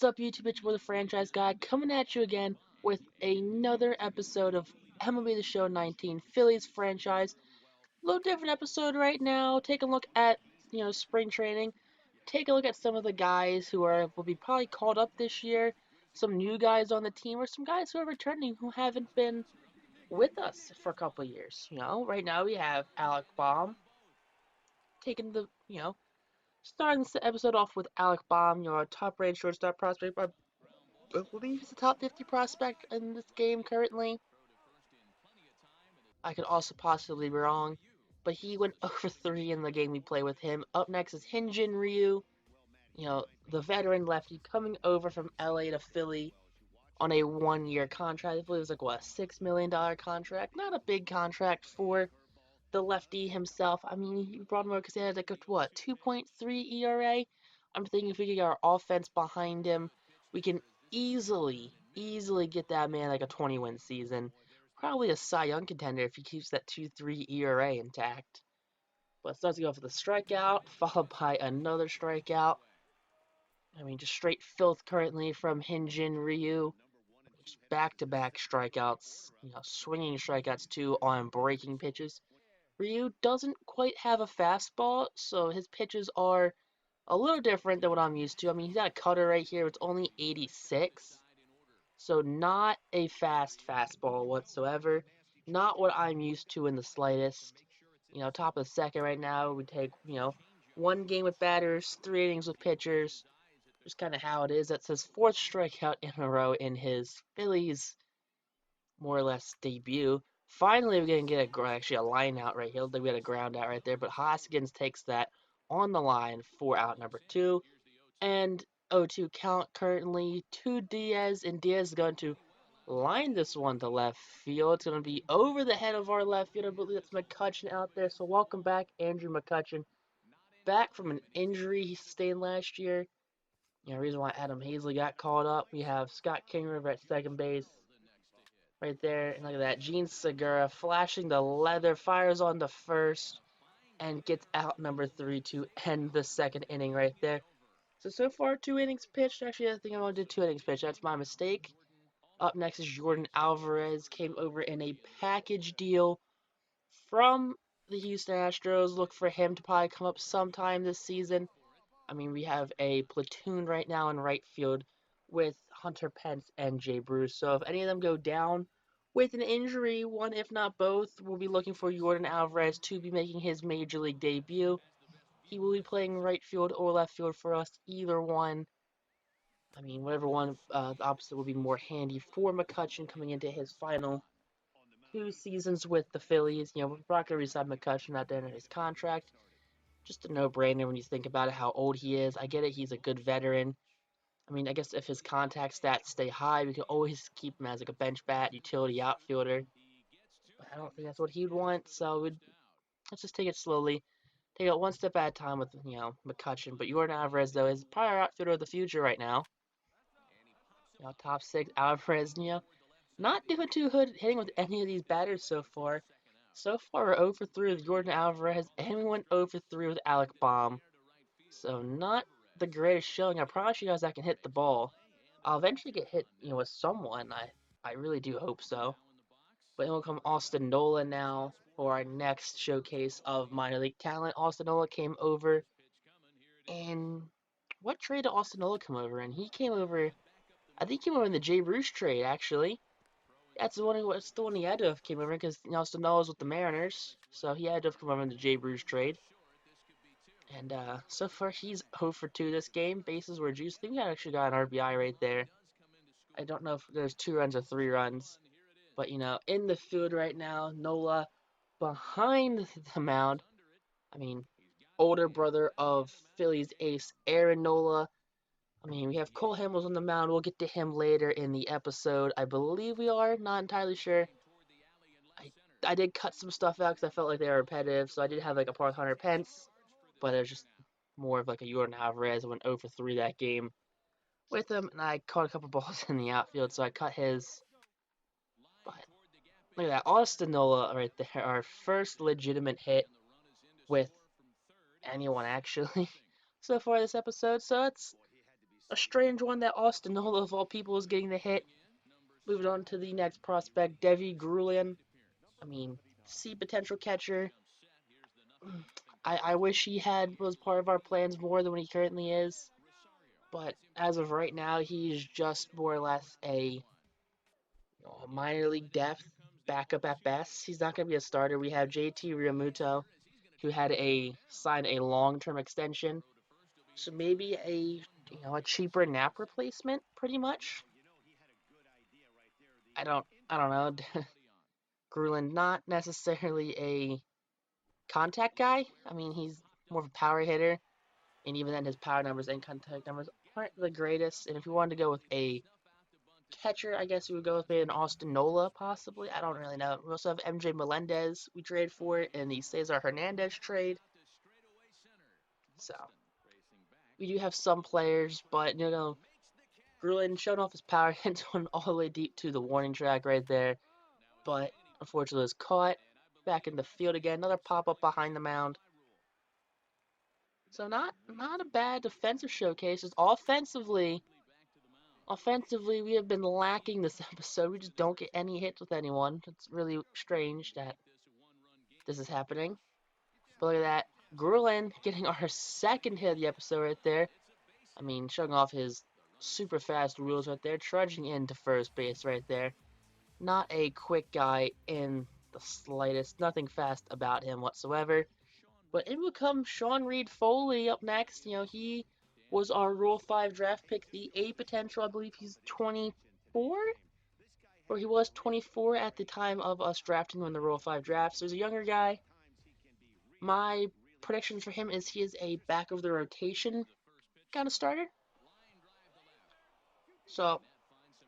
What's up, YouTube? It's the Franchise Guy coming at you again with another episode of MLB The Show 19 Phillies franchise. A little different episode right now. Take a look at spring training. Take a look at some of the guys who will be probably called up this year. Some new guys on the team, or some guys who are returning who haven't been with us for a couple of years. Right now we have Alec Baum taking starting this episode off with Alec Baum, your top-rated shortstop prospect. I believe he's a top 50 prospect in this game currently. I could also possibly be wrong, but he went over 3 in the game we play with him. Up next is Hyunjin Ryu, the veteran lefty coming over from LA to Philly on a 1-year contract. I believe it was like, what, a $6 million contract? Not a big contract for the lefty himself. I mean, he brought him over because he had like a, what, 2.3 ERA? I'm thinking if we could get our offense behind him, we can easily get that man like a 20-win season. Probably a Cy Young contender if he keeps that 2.3 ERA intact. But starts to go for the strikeout, followed by another strikeout. I mean, just straight filth currently from Hyunjin Ryu. Just back-to-back strikeouts, swinging strikeouts too on breaking pitches. Ryu doesn't quite have a fastball, so his pitches are a little different than what I'm used to. I mean, he's got a cutter right here. It's only 86, so not a fast fastball whatsoever. Not what I'm used to in the slightest. Top of the second right now. We take, one game with batters, 3 innings with pitchers. Just kind of how it is. That's his 4th strikeout in a row in his Phillies, more or less, debut. Finally, we're going to get actually a line out right here. We got a ground out right there, but Hoskins takes that on the line for out number 2. And 0-2 count currently to Diaz, and Diaz is going to line this one to left field. It's going to be over the head of our left field. I believe that's McCutcheon out there. So welcome back, Andrew McCutcheon. Back from an injury he sustained last year. Reason why Adam Hazley got called up. We have Scott Kingery at second base. Right there, and look at that. Gene Segura flashing the leather, fires on the first, and gets out number 3 to end the second inning right there. So far, 2 innings pitched. Actually, I think I only did 2 innings pitched. That's my mistake. Up next is Jordan Alvarez. Came over in a package deal from the Houston Astros. Look for him to probably come up sometime this season. I mean, we have a platoon right now in right field with Hunter Pence and Jay Bruce. So if any of them go down with an injury, one if not both, we'll be looking for Jordan Alvarez to be making his major league debut. He will be playing right field or left field for us, either one. I mean, whatever one, the opposite will be more handy for McCutcheon coming into his final 2 seasons with the Phillies. We're not going to resign McCutcheon at the end of his contract. Just a no-brainer when you think about it, how old he is. I get it, he's a good veteran. I mean, I guess if his contact stats stay high, we can always keep him as like a bench bat, utility outfielder. But I don't think that's what he'd want, so let's just take it slowly. Take it one step at a time with, McCutcheon. But Jordan Alvarez, though, is probably our outfielder of the future right now. Top 6, Alvarez, not doing too good hitting with any of these batters so far. So far, we're 0 for 3 with Jordan Alvarez, and we went 0 for 3 with Alec Baum. So not the greatest showing. I promise you guys I can hit the ball. I'll eventually get hit, with someone. I really do hope so. But it will come Austin Nola now for our next showcase of minor league talent. Austin Nola came over in what trade did Austin Nola come over in? He came over, I think he came over in the Jay Bruce trade actually. That's the one. That's the one he had to have came over because Austin Nola's with the Mariners, so he had to have come over in the Jay Bruce trade. And so far, he's 0 for 2 this game. Bases were juiced. I think he actually got an RBI right there. I don't know if there's 2 runs or 3 runs. But, in the field right now, Nola behind the mound. I mean, older brother of Phillies ace Aaron Nola. I mean, we have Cole Hamels on the mound. We'll get to him later in the episode. I believe we are. Not entirely sure. I did cut some stuff out because I felt like they were repetitive. So I did have like a part with Hunter Pence. But it was just more of like a Jordan Alvarez. I went 0 for 3 that game with him, and I caught a couple balls in the outfield, so I cut his. But look at that, Austin Nola right there, our first legitimate hit with anyone actually so far this episode. So a strange one that Austin Nola, of all people, is getting the hit. Moving on to the next prospect, Devi Grulian. I mean, see potential catcher. I wish he was part of our plans more than what he currently is. But as of right now, he's just more or less a minor league depth backup at best. He's not going to be a starter. We have JT Realmuto, who had signed a long-term extension, so maybe a cheaper Knapp replacement, pretty much. I don't know. Grulin, not necessarily a contact guy. I mean, he's more of a power hitter, and even then, his power numbers and contact numbers aren't the greatest. And if you wanted to go with a catcher, I guess you would go with maybe an Austin Nola, possibly. I don't really know. We also have MJ Melendez we trade for in the Cesar Hernandez trade. So we do have some players, but Grulin showing off his power hits went all the way deep to the warning track right there. But unfortunately, was caught back in the field again. Another pop up behind the mound. So not a bad defensive showcase. Just offensively, we have been lacking this episode. We just don't get any hits with anyone. It's really strange that this is happening. But look at that. Grulin getting our second hit of the episode right there. I mean, showing off his super fast wheels right there, trudging into first base right there. Not a quick guy in the slightest. Nothing fast about him whatsoever. But in will come Sean Reed Foley up next. He was our Rule 5 draft pick, the A potential. I believe he's 24? Or he was 24 at the time of us drafting him in the Rule 5 draft. So he's a younger guy. My prediction for him is he is a back of the rotation kind of starter. So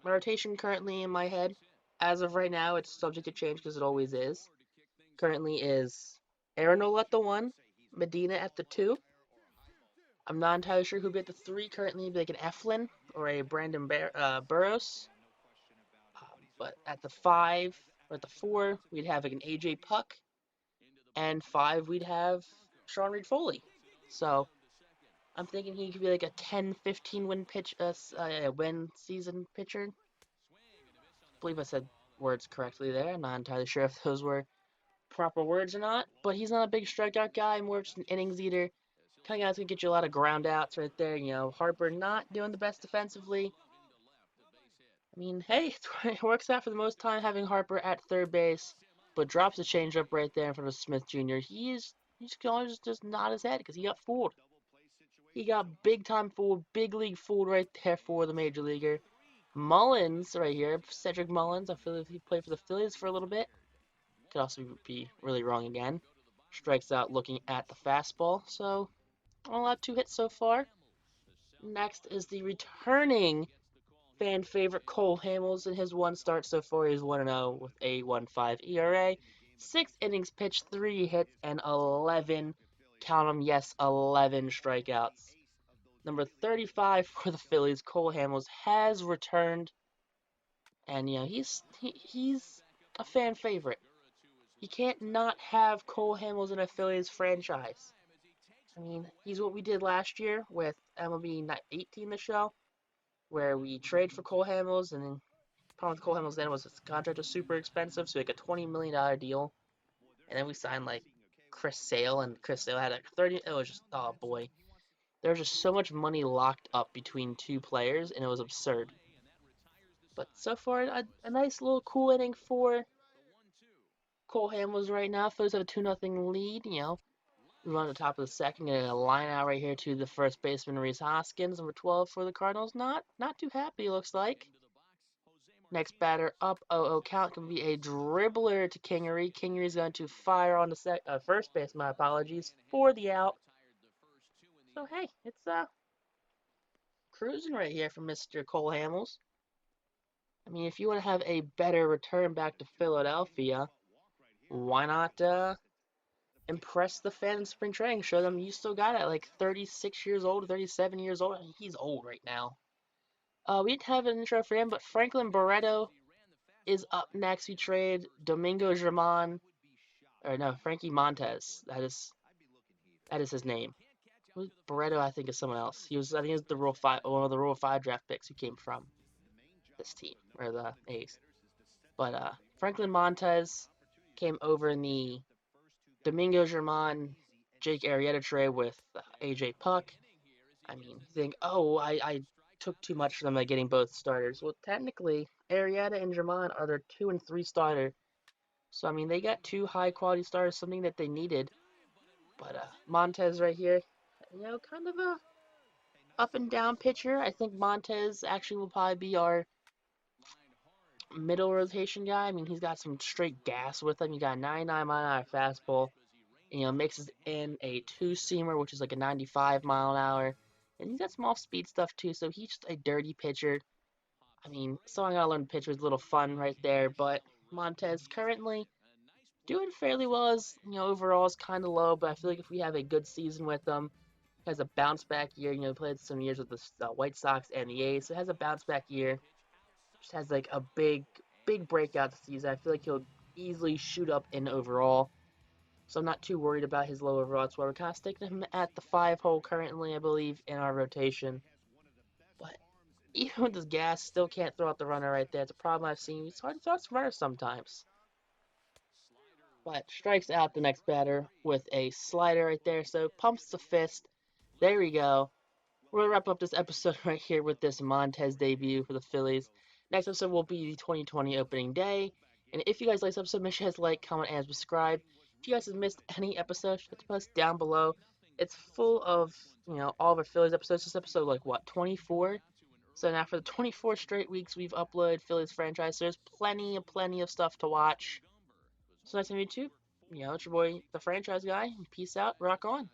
my rotation currently in my head, as of right now, it's subject to change because it always is. Currently is Aaron Nola at the 1, Medina at the 2. I'm not entirely sure who'll be at the 3 currently, like an Eflin or a Brandon Burrows. But at the 5 or at the 4, we'd have like an AJ Puck. And 5, we'd have Sean Reed Foley. So I'm thinking he could be like a 10-15 win season pitcher. I believe I said words correctly there. I'm not entirely sure if those were proper words or not. But he's not a big strikeout guy, more just an innings eater. Kind of guy's gonna get you a lot of ground outs right there. Harper not doing the best defensively. I mean, hey, it works out for the most time having Harper at third base, but drops the changeup right there in front of Smith Jr. He's just nod his head because he got fooled. He got big time fooled, big league fooled right there for the major leaguer. Mullins right here, Cedric Mullins. I feel like he played for the Phillies for a little bit. Could also be really wrong again. Strikes out looking at the fastball. So, only allowed 2 hits so far. Next is the returning fan favorite Cole Hamels in his 1 start so far. He's 1-0 with a 1.5 ERA. 6 innings pitched, 3 hits, and 11, count them, yes, 11 strikeouts. Number 35 for the Phillies, Cole Hamels, has returned. And, he's a fan favorite. You can't not have Cole Hamels in a Phillies franchise. I mean, he's what we did last year with MLB 18, the show, where we trade for Cole Hamels, and then the problem with Cole Hamels then was his contract was super expensive, so like a $20 million deal, and then we signed like Chris Sale, and Chris Sale had like 30. It was just, oh boy, there was just so much money locked up between 2 players, and it was absurd. But so far, a nice little cool inning for Cole Hamels right now. Phillies have a 2-0 lead. We run at the top of the second, getting a line out right here to the first baseman, Rhys Hoskins, number 12 for the Cardinals. Not too happy, looks like. Next batter up, 0-0 count, can be a dribbler to Kingery. Kingery's going to fire on the first base, my apologies, for the out. So, hey, it's cruising right here from Mr. Cole Hamels. I mean, if you want to have a better return back to Philadelphia, why not impress the fans in spring training? Show them you still got it. Like 36 years old, 37 years old. I mean, he's old right now. We didn't have an intro for him, but Franklin Barreto is up next. We trade Domingo German, or no, Frankie Montes. That is his name. Barreto, I think, is someone else. I think, he was the Rule 5, one of the Rule 5 draft picks who came from this team, or the A's. But Franklin Montez came over in the Domingo German, Jake Arrieta trade with AJ Puck. I mean, you think, oh, I took too much for them by getting both starters. Well, technically, Arrieta and German are their 2 and 3 starter. So, I mean, they got two high quality starters, something that they needed. But Montez right here, kind of a up and down pitcher. I think Montez actually will probably be our middle rotation guy. I mean, he's got some straight gas with him. He got a 99-mile-an-hour fastball. Mixes in a two-seamer, which is like a 95-mile-an-hour. And he's got some off-speed stuff too, so he's just a dirty pitcher. I mean, so I gotta learn to pitch was a little fun right there, but Montez currently doing fairly well as, overall is kind of low, but I feel like if we have a good season with him, has a bounce back year, played some years with the White Sox and the A's, so has a bounce back year, just has like a big breakout season. I feel like he'll easily shoot up in overall. So I'm not too worried about his low overall. That's why we're kind of sticking him at the 5 hole currently, I believe, in our rotation. But even with this gas, still can't throw out the runner right there. It's a problem I've seen. It's hard to throw out some runners sometimes. But strikes out the next batter with a slider right there. So pumps the fist. There we go. We're going to wrap up this episode right here with this Montez debut for the Phillies. Next episode will be the 2020 opening day. And if you guys like this episode, make sure you guys like, comment, and subscribe. If you guys have missed any episodes, hit the post down below. It's full of, all of our Phillies episodes. This episode, like, what, 24? So now for the 24 straight weeks, we've uploaded Phillies franchise. So there's plenty of stuff to watch. So nice to meet you. It's your boy, the franchise guy. Peace out. Rock on.